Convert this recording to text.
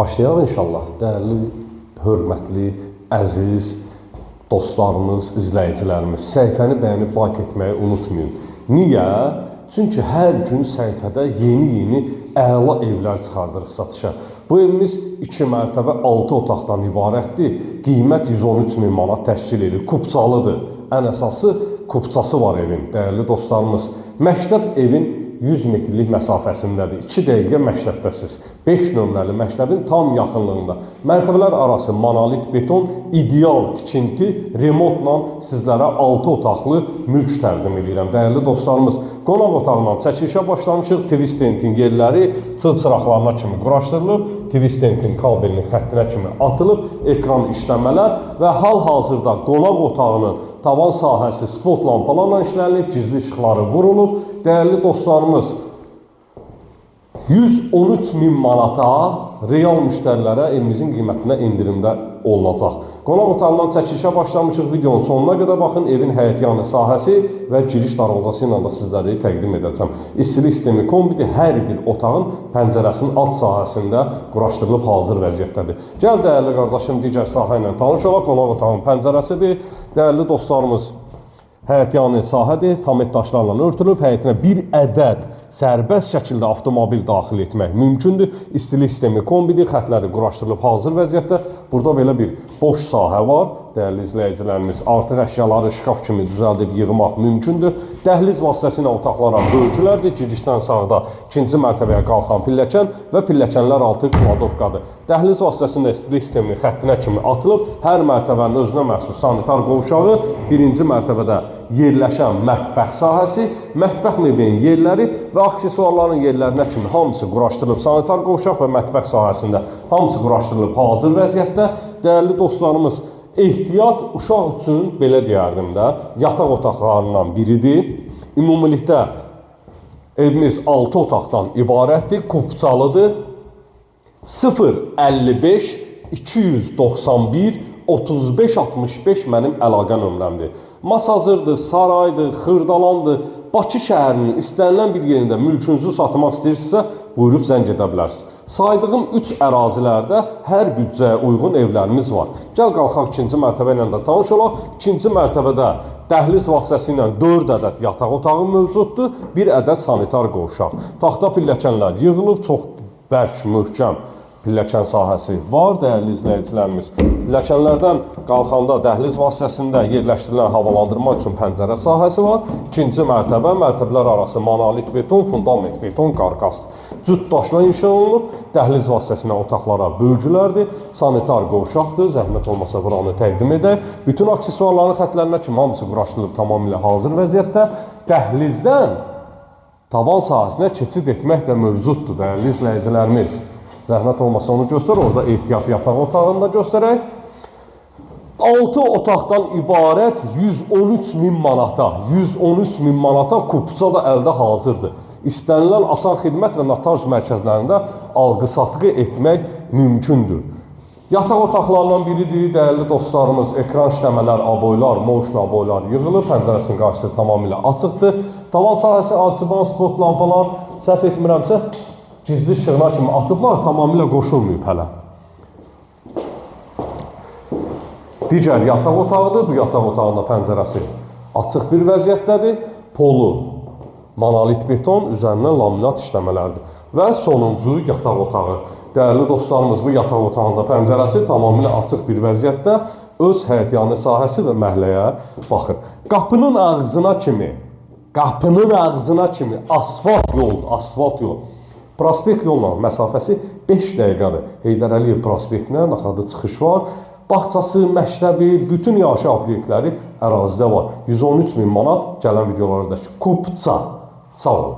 Başlayalım inşallah. Dəyərli, hörmətli, əziz dostlarımız, izləyicilərimiz, səhifəni bəyənib like etməyi unutmayın. Niyə? Çünki hər gün səhifədə yeni əla evlər çıxardırıq satışa. Bu evimiz 2 mərtəbə 6 otaqdan ibarətdir. Qiymət 113 min manat təşkil edir. Kupçalıdır. Ən əsası kupçası var evin, dəyərli dostlarımız. Məktəb evin 100 metrlik məsafəsindədir. 2 dəqiqə məktəbdəsiz. 5 nömrəli məktəbin tam yaxınlığında. Mərtəbələr arası monolit beton, ideal tikinti, remontla sizlərə 6 otaqlı mülk təqdim edirəm. Dəyərli dostlarımız, qonaq otağından çəkilişə başlamışıq. Twistentin yerləri çırçıraqlarına kimi quraşdırılıb, Twistentin kabelinin xəttinə kimi atılıb, ekran işləmələr və hal-hazırda qonaq otağının tavan sahəsi spot lampalarla işlənilib, gizli işıqları vurulub. Dəyərli dostlarımız, 113 min manata real müştərilərə evimizin qiymətinə endirimdə olunacaq. Qonaq otağından çəkilişə başlamışıq. Videonun sonuna qədər baxın. Evin həyətyanı sahəsi və giriş darvazası ilə də sizlərə təqdim edəcəm. İstilik sistemi kombidir. Hər bir otağın pəncərəsinin alt sahəsində quraşdırılıb hazır vəziyyətdədir. Gəl dəyərli qardaşım, digər sahə ilə tanış olaq. Qonaq otağının pəncərəsidir. Dəyərli dostlarımız, həyətyanı sahədir, tamet daşlarla örtülüb, həyətinə bir ədəd sərbəst şəkildə avtomobil daxil etmək mümkündür. İstilik sistemi kombidir, xətləri quraşdırılıb hazır vəziyyətdə. Burada belə bir boş sahə var. Dəyərli izləyicilərimiz, artıq əşyaları şkaf kimi düzəldib yığmaq mümkündür. Dəhliz vasitəsilə otaqlara bölgülərdir. Girişdən sağda 2-ci mərtəbəyə qalxan pilləkən və pilləkənlər altı kladovkadır. Dəhliz vasitəsində istilik sisteminin xəttinə kimi atılıb, hər mərtəbənin özünə məxsus sanitar qovşağı, 1-ci mərtəbədə yerləşən mətbəx sahəsi, mətbəx mebelinin yerləri və aksesuarların yerlərinə kimi hamısı quraşdırılıb, sanitar qovşaq və mətbəx sahəsində hamısı quraşdırılıb hazır vəziyyətdə. Dəyərli dostlarımız, ehtiyat uşaq üçün, belə deyərdim də, yataq otaqlarından biridir. Ümumilikdə evimiz 6 otaqdan ibarətdir, kupçalıdır. 055 291 3565 mənim əlaqə nömrəmdir. Masazırdır, saraydır, Xırdalandır, Bakı şəhərinin istənilən bir yerində mülkünüzü satmaq istəyirsinizsə, buyurub zəng edə bilərsiniz. Saydığım 3 ərazilərdə hər büdcəyə uyğun evlərimiz var. Gəl qalxaq 2-ci mərtəbə ilə də tanış olaq. 2-ci mərtəbədə dəhliz vasitəsilə 4 ədəd yataq otağı mövcuddur, 1 ədəd sanitar qovşaq. Taxta pilləkənlər yığılıb, çox bərk, möhkəm pilləkən sahəsi var, dəyərli izləyicilərimiz. Pilləkənlərdən qalxanda dəhliz vasitəsində yerləşdirilən havalandırma üçün pəncərə sahəsi var. 2-ci mərtəbə, mərtəbələr arası monolit beton, fundament beton, qarqasdır. Cüt daşla inşa olunub, dəhliz vasitəsilə otaqlara bölgülərdir, sanitar qovşaqdır, zəhmət olmasa buranı təqdim edək. Bütün aksesuarların xətlərinə kimi hamısı quraşdırılıb tamamilə hazır vəziyyətdə. Dəhlizdən tavan sahəsinə keçid etmək də mövcuddur, dəyərli izləyicilərimiz. Zəhmət olmasa onu göstər, orada ehtiyat yataq otağında göstərək. 6 otaqdan ibarət 113 min manata, 113 min manata kupça da əldə hazırdır. İstənilən asan xidmət və notaj mərkəzlərində alqı-satqı etmək mümkündür. Yataq otaqlarından biridir, dəyərli dostlarımız, ekran işləmələr, aboylar, motion aboylar yığılıb, pəncərəsinin qarşısı tamamilə açıqdır. Tavan sahəsi, açıban, spot lampalar, səhv etmirəmsə, gizli işığına kimi atıblar, tamamilə qoşulmayıb hələ. Digər yataq otağıdır. Bu yataq otağında pəncərəsi açıq bir vəziyyətdədir. Polu monolit beton, üzərindən laminat işləmələrdir. Və sonuncu yataq otağı. Dəyərli dostlarımız, bu yataq otağında pəncərəsi tamamilə açıq bir vəziyyətdə öz həyətyanı sahəsi və məhəlləyə baxır. Qapının ağzına kimi asfalt yoldur, asfalt yol. Prospekt yolla məsafəsi 5 dəqiqədir. Heydər Əliyev prospektinə naxadı çıxış var. Bağçası, məktəbi, bütün yaşa obyektləri ərazidə var. 113 min manat gələn videolardakı kupça. Sağ olun.